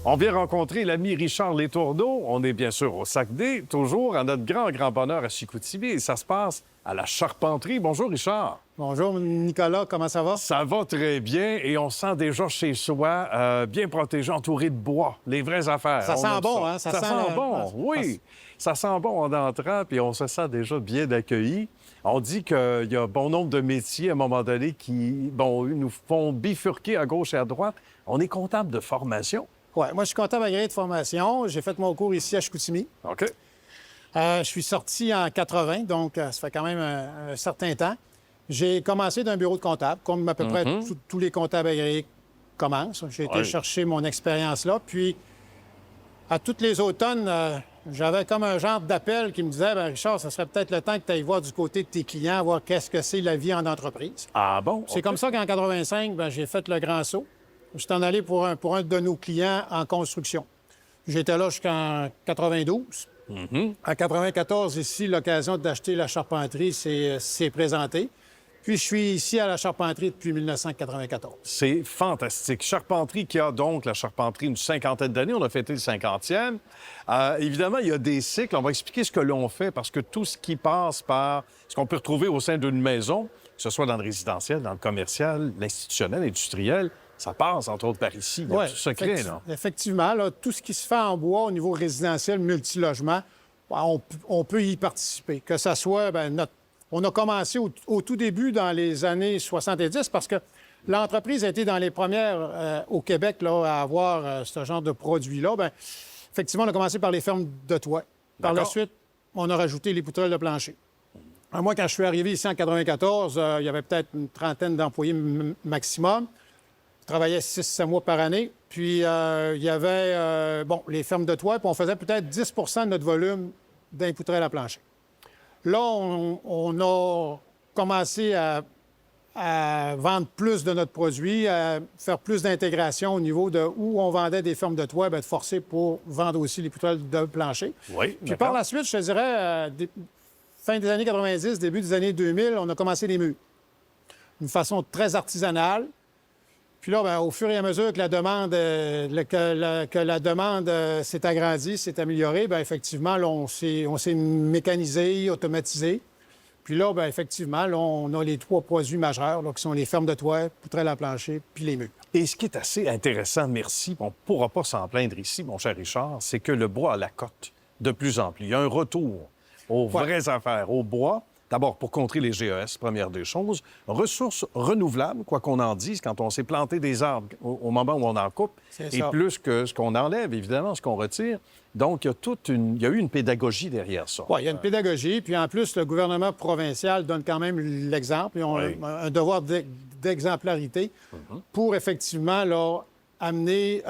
On vient rencontrer l'ami Richard Letourneau. On est bien sûr au Saguenay, toujours à notre grand bonheur à Chicoutimi. Et ça se passe à la Charpenterie. Bonjour, Richard. Bonjour, Nicolas. Comment ça va? Ça va très bien et on sent déjà chez soi, bien protégé, entouré de bois. Les vraies affaires. Ça sent bon, hein? Ça sent bon, oui. Ça sent bon en entrant, puis on se sent déjà bien accueilli. On dit qu'il y a bon nombre de métiers, à un moment donné, qui nous font bifurquer à gauche et à droite. On est comptable de formation. Oui, moi, je suis comptable agréé de formation. J'ai fait mon cours ici à Chicoutimi. OK. Je suis sorti en 80, donc ça fait quand même un certain temps. J'ai commencé d'un bureau de comptable, comme à peu près tous les comptables agréés commencent. J'ai été chercher mon expérience là. Puis, à tous les automnes, j'avais comme un genre d'appel qui me disait, bien, Richard, ça serait peut-être le temps que tu ailles voir du côté de tes clients, voir qu'est-ce que c'est la vie en entreprise. Ah bon? C'est comme ça qu'en 85, j'ai fait le grand saut. Je suis en allé pour un de nos clients en construction. J'étais là jusqu'en 92. En 94, ici, l'occasion d'acheter la charpenterie s'est présentée. Puis, je suis ici à la Charpenterie depuis 1994. C'est fantastique. Charpenterie qui a donc, la Charpenterie, une cinquantaine d'années. On a fêté le 50e. Évidemment, il y a des cycles. On va expliquer ce que l'on fait parce que tout ce qui passe par ce qu'on peut retrouver au sein d'une maison, que ce soit dans le résidentiel, dans le commercial, l'institutionnel, l'industriel, ça passe, entre autres, par ici. Il y a tout secret, là. Effectivement, là, tout ce qui se fait en bois au niveau résidentiel, multilogement, on peut y participer. Que ça soit, on a commencé au tout début dans les années 70 parce que l'entreprise a été dans les premières au Québec là, à avoir ce genre de produit-là. Bien, effectivement, on a commencé par les fermes de toit. Par la suite, on a rajouté les poutrelles de plancher. Moi, quand je suis arrivé ici en 94, il y avait peut-être une trentaine d'employés maximum. Je travaillais 6-7 mois par année. Puis, il y avait, les fermes de toit, puis on faisait peut-être 10 de notre volume d'un poutrelle à plancher. Là, on a commencé à vendre plus de notre produit, à faire plus d'intégration au niveau de où on vendait des fermes de toit, de forcer pour vendre aussi les poutrelles de plancher. Oui, puis par la suite, je te dirais, fin des années 90, début des années 2000, on a commencé les murs. D'une façon très artisanale. Puis là, au fur et à mesure que la demande, s'est agrandie, s'est améliorée, effectivement, là, on s'est mécanisé, automatisé. Puis là, effectivement, là, on a les 3 produits majeurs, là, qui sont les fermes de toit, poutrelles à plancher, puis les murs. Et ce qui est assez intéressant, merci, on ne pourra pas s'en plaindre ici, mon cher Richard, c'est que le bois a la cote de plus en plus. Il y a un retour aux vraies affaires, au bois. D'abord, pour contrer les GES, première des choses. Ressources renouvelables, quoi qu'on en dise, quand on s'est planté des arbres au moment où on en coupe, et plus que ce qu'on enlève, évidemment, ce qu'on retire. Donc, il y a eu une pédagogie derrière ça. Oui, il y a une pédagogie. Puis en plus, le gouvernement provincial donne quand même l'exemple. Ils ont un devoir d'exemplarité pour effectivement là, amener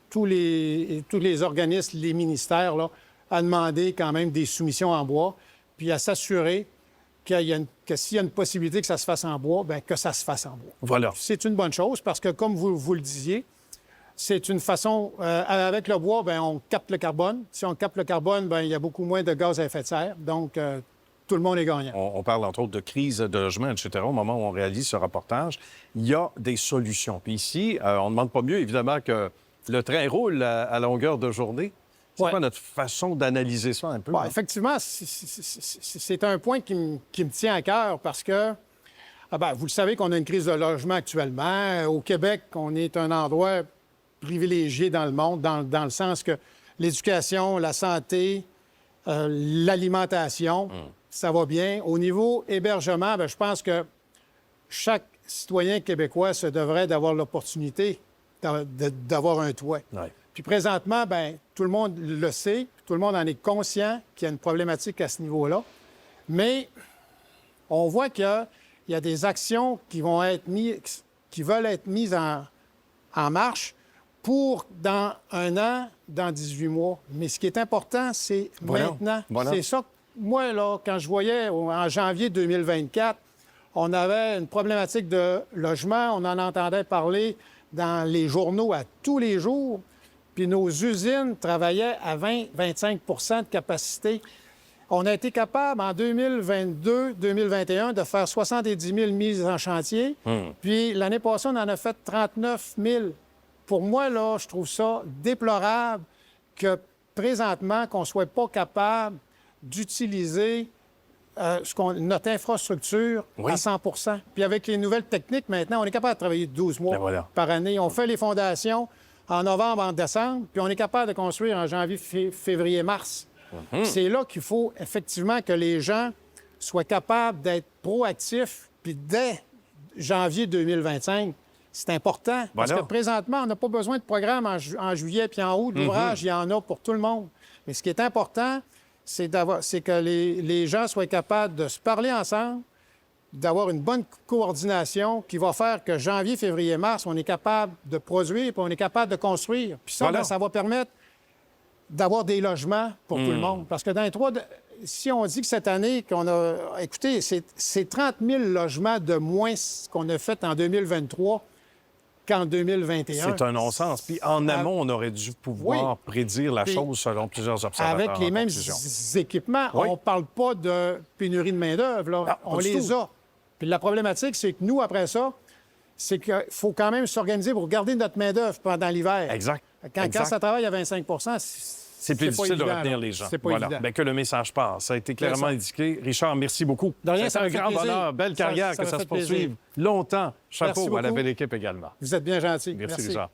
tous les organismes, les ministères, là, à demander quand même des soumissions en bois, puis à s'assurer que s'il y a une possibilité que ça se fasse en bois, que ça se fasse en bois. Voilà. C'est une bonne chose parce que, comme vous le disiez, c'est une façon... avec le bois, on capte le carbone. Si on capte le carbone, il y a beaucoup moins de gaz à effet de serre. Donc, tout le monde est gagnant. On parle, entre autres, de crise de logement, etc. Au moment où on réalise ce reportage, il y a des solutions. Puis ici, on ne demande pas mieux, évidemment, que le train roule à longueur de journée. C'est quoi notre façon d'analyser ça un peu? Effectivement, c'est un point qui me tient à cœur parce que, vous le savez qu'on a une crise de logement actuellement. Au Québec, on est un endroit privilégié dans le monde, dans le sens que l'éducation, la santé, l'alimentation, ça va bien. Au niveau hébergement, je pense que chaque citoyen québécois se devrait d'avoir l'opportunité d'avoir un toit. Ouais. Puis présentement, tout le monde le sait, tout le monde en est conscient qu'il y a une problématique à ce niveau-là. Mais on voit qu'il y a des actions qui veulent être mises en marche pour dans 1 an, dans 18 mois. Mais ce qui est important, c'est maintenant. C'est ça. Moi, là, quand je voyais en janvier 2024, on avait une problématique de logement. On en entendait parler dans les journaux à tous les jours. Puis nos usines travaillaient à 20-25 de capacité. On a été capable, en 2022-2021, de faire 70 000 mises en chantier. Puis l'année passée, on en a fait 39 000 pour moi, là, je trouve ça déplorable que présentement, qu'on ne soit pas capable d'utiliser notre infrastructure à 100 Puis avec les nouvelles techniques, maintenant, on est capable de travailler 12 mois par année. On fait les fondations en novembre, en décembre, puis on est capable de construire en janvier, février, mars. C'est là qu'il faut effectivement que les gens soient capables d'être proactifs, puis dès janvier 2025, c'est important. Parce que présentement, on n'a pas besoin de programme en juillet puis en août. L'ouvrage, il y en a pour tout le monde. Mais ce qui est important, c'est que les gens soient capables de se parler ensemble, d'avoir une bonne coordination qui va faire que janvier, février, mars, on est capable de produire puis on est capable de construire. Puis ça, ça va permettre d'avoir des logements pour tout le monde. Parce que dans les si on dit que cette année, qu'on a... Écoutez, c'est 30 000 logements de moins qu'on a fait en 2023 qu'en 2021. C'est un non-sens. Puis en amont, on aurait dû pouvoir prédire la chose selon plusieurs observateurs. Avec les mêmes équipements, on ne parle pas de pénurie de main-d'œuvre. On les a. Puis la problématique, c'est que nous, après ça, c'est qu'il faut quand même s'organiser pour garder notre main-d'œuvre pendant l'hiver. Exact. Quand ça travaille à 25 c'est plus difficile de retenir les gens. C'est pas évident. Bien, que le message passe. Ça a été clairement indiqué. Richard, merci beaucoup. De rien, c'est un grand bonheur. Belle carrière, que ça se poursuive longtemps. Chapeau à la belle équipe également. Vous êtes bien gentil. Merci. Richard.